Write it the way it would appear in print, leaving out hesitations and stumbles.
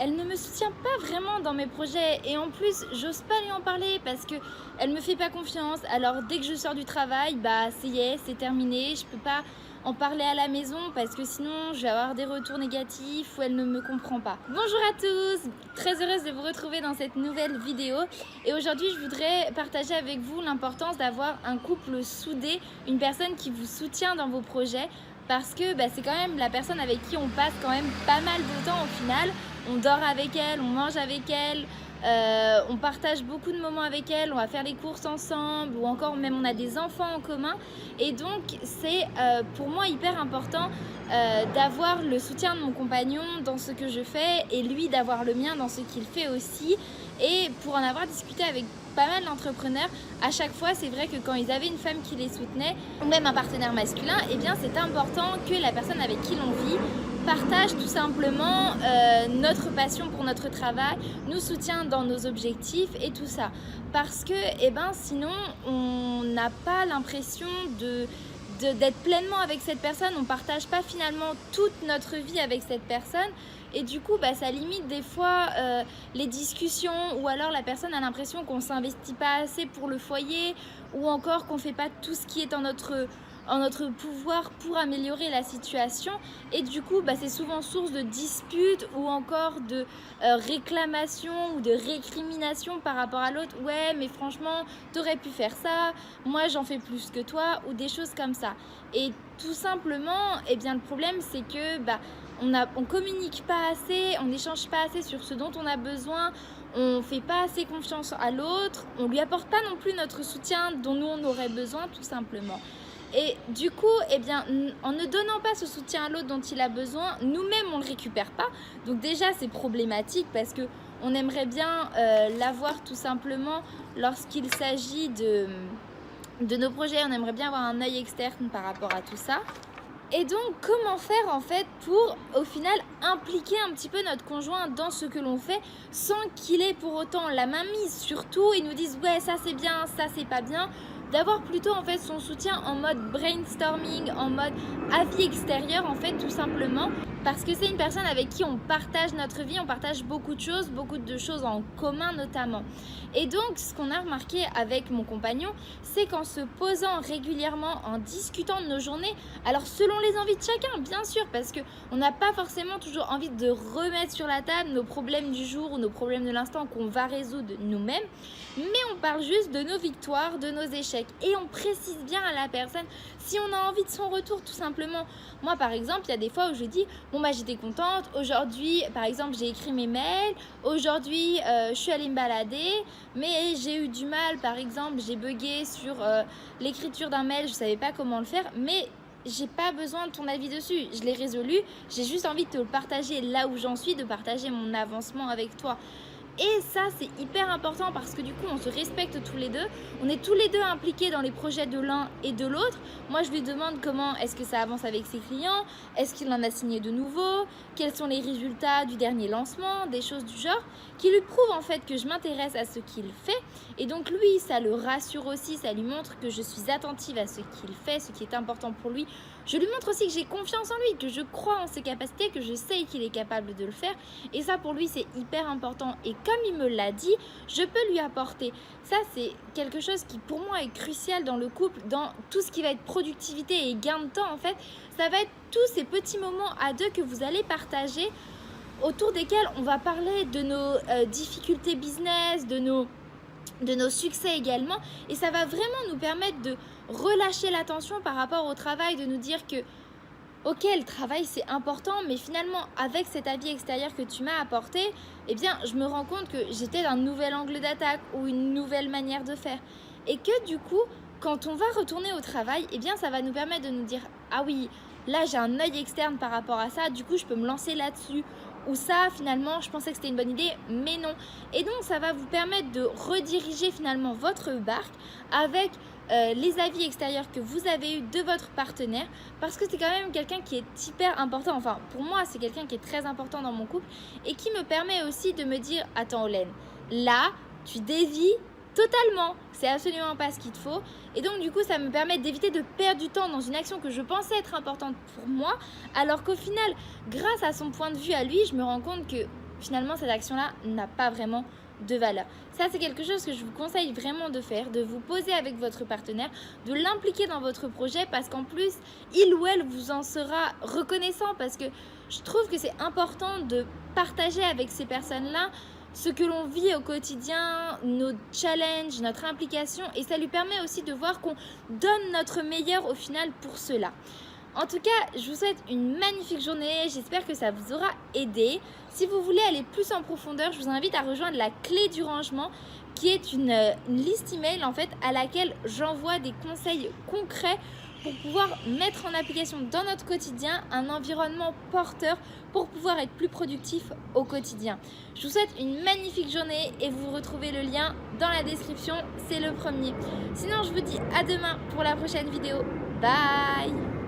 elle ne me soutient pas vraiment dans mes projets et en plus, j'ose pas lui en parler parce qu'elle me fait pas confiance. Alors dès que je sors du travail, bah ça y est, c'est terminé, je peux pas en parler à la maison parce que sinon je vais avoir des retours négatifs ou elle ne me comprend pas. Bonjour à tous, très heureuse de vous retrouver dans cette nouvelle vidéo et aujourd'hui je voudrais partager avec vous l'importance d'avoir un couple soudé, une personne qui vous soutient dans vos projets parce que c'est quand même la personne avec qui on passe quand même pas mal de temps au final. On dort avec elle, on mange avec elle, on partage beaucoup de moments avec elle, on va faire les courses ensemble ou encore même on a des enfants en commun et donc c'est pour moi hyper important d'avoir le soutien de mon compagnon dans ce que je fais et lui d'avoir le mien dans ce qu'il fait aussi. Et pour en avoir discuté avec pas mal d'entrepreneurs, à chaque fois c'est vrai que quand ils avaient une femme qui les soutenait ou même un partenaire masculin, eh bien c'est important que la personne avec qui l'on vit partage tout simplement notre passion pour notre travail, nous soutient dans nos objectifs et tout ça. Parce que sinon on n'a pas l'impression d'être pleinement avec cette personne, on ne partage pas finalement toute notre vie avec cette personne et du coup ça limite des fois les discussions ou alors la personne a l'impression qu'on ne s'investit pas assez pour le foyer ou encore qu'on ne fait pas tout ce qui est en notre pouvoir pour améliorer la situation et du coup c'est souvent source de disputes ou encore de réclamations ou de récriminations par rapport à l'autre. Ouais mais franchement t'aurais pu faire ça, moi j'en fais plus que toi ou des choses comme ça. Et tout simplement le problème c'est que on communique pas assez, on n'échange pas assez sur ce dont on a besoin, on fait pas assez confiance à l'autre, on lui apporte pas non plus notre soutien dont nous on aurait besoin tout simplement. Et du coup, en ne donnant pas ce soutien à l'autre dont il a besoin, nous-mêmes on ne le récupère pas. Donc déjà c'est problématique parce qu'on aimerait bien l'avoir tout simplement lorsqu'il s'agit de nos projets. On aimerait bien avoir un œil externe par rapport à tout ça. Et donc comment faire en fait pour au final impliquer un petit peu notre conjoint dans ce que l'on fait sans qu'il ait pour autant la main mise sur tout et nous dise ouais ça c'est bien, ça c'est pas bien. D'avoir plutôt en fait son soutien en mode brainstorming, en mode avis extérieur en fait tout simplement parce que c'est une personne avec qui on partage notre vie, on partage beaucoup de choses en commun notamment. Et donc ce qu'on a remarqué avec mon compagnon, c'est qu'en se posant régulièrement, en discutant de nos journées, alors selon les envies de chacun bien sûr parce qu'on n'a pas forcément toujours envie de remettre sur la table nos problèmes du jour ou nos problèmes de l'instant qu'on va résoudre nous-mêmes, mais on parle juste de nos victoires, de nos échecs et on précise bien à la personne si on a envie de son retour tout simplement. Moi par exemple il y a des fois où je dis j'étais contente, aujourd'hui par exemple j'ai écrit mes mails, aujourd'hui je suis allée me balader mais j'ai eu du mal, par exemple j'ai bugué sur l'écriture d'un mail, je savais pas comment le faire mais j'ai pas besoin de ton avis dessus, je l'ai résolu, j'ai juste envie de te le partager là où j'en suis, de partager mon avancement avec toi. Et ça c'est hyper important parce que du coup on se respecte tous les deux, on est tous les deux impliqués dans les projets de l'un et de l'autre. Moi je lui demande comment est-ce que ça avance avec ses clients, est-ce qu'il en a signé de nouveaux, quels sont les résultats du dernier lancement, des choses du genre qui lui prouvent en fait que je m'intéresse à ce qu'il fait et donc lui ça le rassure aussi, ça lui montre que je suis attentive à ce qu'il fait, ce qui est important pour lui. Je lui montre aussi que j'ai confiance en lui, que je crois en ses capacités, que je sais qu'il est capable de le faire et ça pour lui c'est hyper important et comme il me l'a dit, je peux lui apporter. Ça c'est quelque chose qui pour moi est crucial dans le couple, dans tout ce qui va être productivité et gain de temps en fait. Ça va être tous ces petits moments à deux que vous allez partager autour desquels on va parler de nos difficultés business, de nos succès également et ça va vraiment nous permettre de relâcher la tension par rapport au travail, de nous dire que ok, le travail c'est important, mais finalement avec cet avis extérieur que tu m'as apporté, je me rends compte que j'étais d'un nouvel angle d'attaque ou une nouvelle manière de faire. Et que du coup, quand on va retourner au travail, ça va nous permettre de nous dire ah oui, là j'ai un œil externe par rapport à ça, du coup je peux me lancer là-dessus. Ou ça finalement je pensais que c'était une bonne idée mais non. Et donc ça va vous permettre de rediriger finalement votre barque avec les avis extérieurs que vous avez eu de votre partenaire parce que c'est quand même quelqu'un qui est hyper important, enfin pour moi c'est quelqu'un qui est très important dans mon couple et qui me permet aussi de me dire attends Olène, là tu dévies totalement, c'est absolument pas ce qu'il te faut et donc du coup ça me permet d'éviter de perdre du temps dans une action que je pensais être importante pour moi alors qu'au final grâce à son point de vue à lui je me rends compte que finalement cette action-là n'a pas vraiment de valeur. Ça, c'est quelque chose que je vous conseille vraiment de faire, de vous poser avec votre partenaire, de l'impliquer dans votre projet parce qu'en plus, il ou elle vous en sera reconnaissant parce que je trouve que c'est important de partager avec ces personnes-là ce que l'on vit au quotidien, nos challenges, notre implication et ça lui permet aussi de voir qu'on donne notre meilleur au final pour cela. En tout cas, je vous souhaite une magnifique journée, j'espère que ça vous aura aidé. Si vous voulez aller plus en profondeur, je vous invite à rejoindre la clé du rangement qui est une liste email en fait à laquelle j'envoie des conseils concrets pour pouvoir mettre en application dans notre quotidien un environnement porteur pour pouvoir être plus productif au quotidien. Je vous souhaite une magnifique journée et vous retrouvez le lien dans la description, c'est le premier. Sinon, je vous dis à demain pour la prochaine vidéo. Bye!